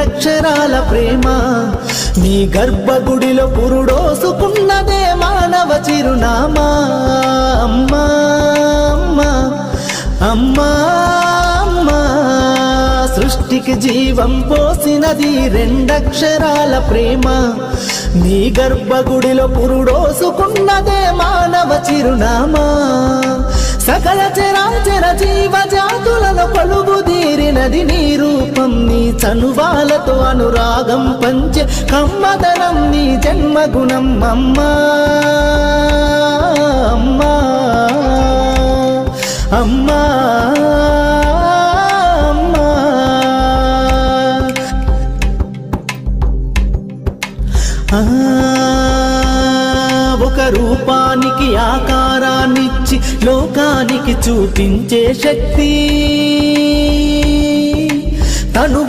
రెండక్షరాల ప్రేమ నీ గర్భగుడిలో పురుడోసుకున్నదే మానవ చిరునామా అమ్మా అమ్మా అమ్మా అమ్మా సృష్టికి జీవం పోసినది రెండక్షరాల ప్రేమ నీ గర్భగుడిలో పురుడోసుకున్నదే మానవ చిరునామా సకల చరాచర జీవ జాతులను కొలువుదీరినది నీ రూపం నీ చనువాలతో అనురాగం పంచే కమ్మదనం నీ జన్మగుణం అమ్మా అమ్మా అమ్మా ఒక రూపానికి ఆకారాన్నిచ్చి లోకానికి చూపించే శక్తి తను